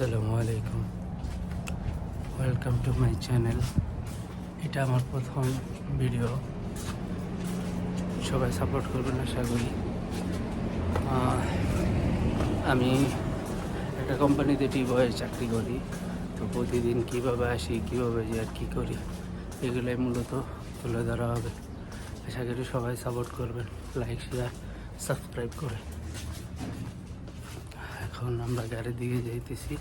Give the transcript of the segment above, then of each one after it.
আসসালামু আলাইকুম, welcome to my channel. এটা আমার প্রথম ভিডিও, সবাই সাপোর্ট করবেন আশা করি। আমি একটা কোম্পানিতে টি-বয়ে চাকরি করি, তো প্রতিদিন কীভাবে আসি, কীভাবে যে আর কী করি, এগুলোই মূলত তুলে ধরা হবে। আশা করি সবাই সাপোর্ট করবেন, লাইক শেয়ার সাবস্ক্রাইব করে। এখন আমরা গাড়ির দিকে যাইতেছি,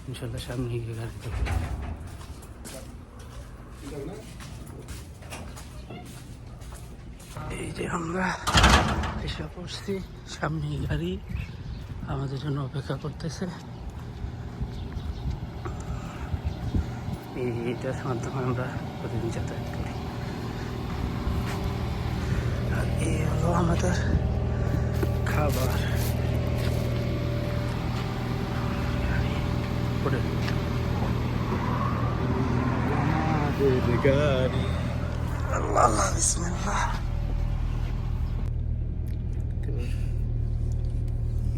ইনশাল্লাহ সামনে গিয়ে গাড়ি দেখি। এই যে আমরা এসে পড়ছি, সামনে গাড়ি আমাদের জন্য অপেক্ষা করতেছে। এইটার মাধ্যমে আমরা প্রতিদিন যাতায়াত করি। আর এই হলো আমাদের খাবার। আল্লাহ আল্লাহ বিসমিল্লাহ।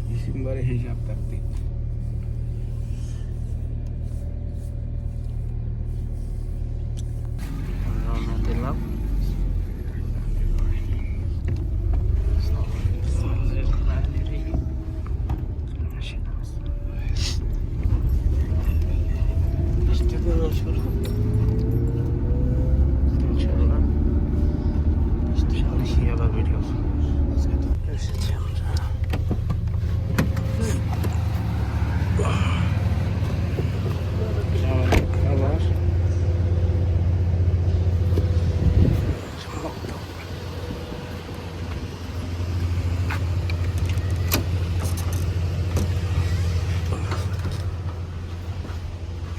ডিসেম্বরে হিসাব থাকতে রওনা দিলাম। আবার ভিডিও এসেছি আমরা। খাবার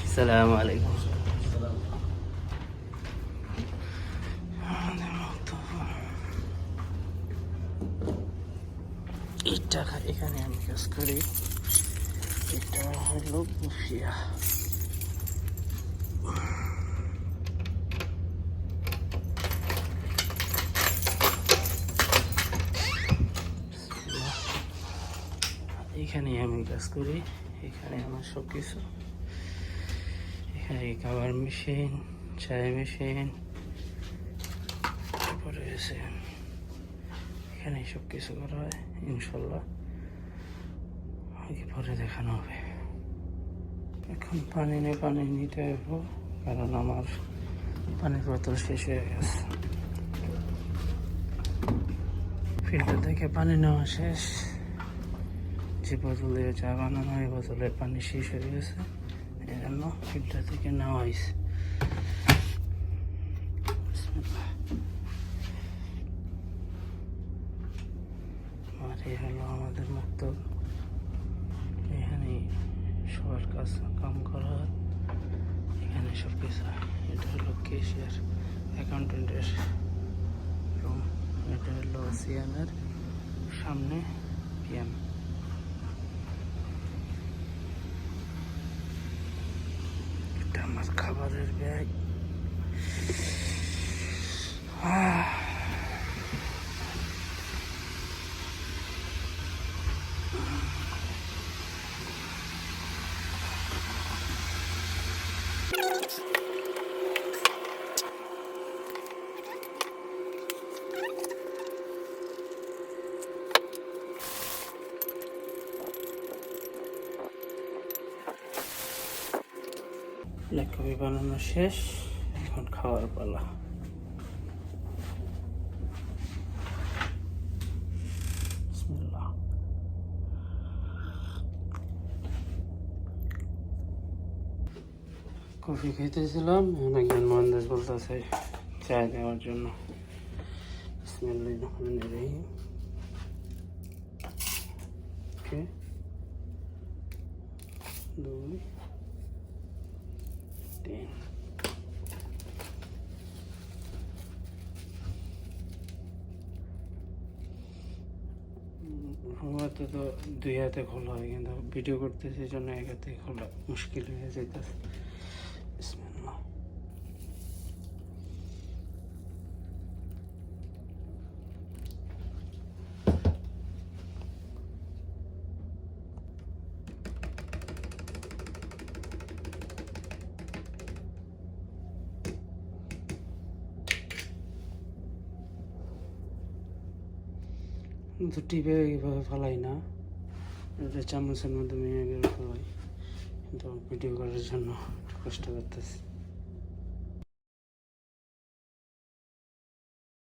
আসসালামু আলাইকুম। এটা এখানে আমি কাজ করি। এটা হলো বুফিয়া। এখানে আমি কাজ করি, এখানে আমার সব কিছু। এখানে খাবার মেশিন, চায় মেশিন, তারপরে আছে এখানে সব কিছু করা হয়। ইনশাল্লাহ আগে পরে দেখানো হবে। এখন পানি নিতে হইব, কারণ আমার পানির বোতল শেষ হয়ে গেছে। ফিল্টার থেকে পানি নেওয়া শেষ। যে বোতলে চা বানানো হয়, বোতলের পানি শেষ হয়ে গেছে, এই জন্য ফিল্টার থেকে নেওয়া হয়েছে। আর এই হলো আমাদের মুক্ত। এখানে সবার কাম করা হয়, এখানে সব কিছু। এটা হলো কেশিয়ার, অ্যাকাউন্টেন্টের রুম। এটা হলো সিএমের সামনে পিএম। এটা আমার খাবারের ব্যাগ। ব্ল্যাক কফি বানানো শেষ, এখন খাওয়ার পালা। বিসমিল্লাহ। কফি খেতেছিলাম, এখন একজন মহানদাস বলতেছে চা দেওয়ার জন্য। বিসমিল্লাহির রহমানির রহিম। ওকে, 2 3। হওয়াতে তো 2 হাতে খোলা হয়, কিন্তু ভিডিও করতেছি এই জন্য 1 হাতে খোলা মুশকিল হয়ে যাইতেছে। বিসমিল্লাহ। তো টিপে এইভাবে ফেলাই না, এটা চামচের মাধ্যমে এভাবে ফেলাই, কিন্তু ভিডিও করার জন্য একটু কষ্ট করতেছি।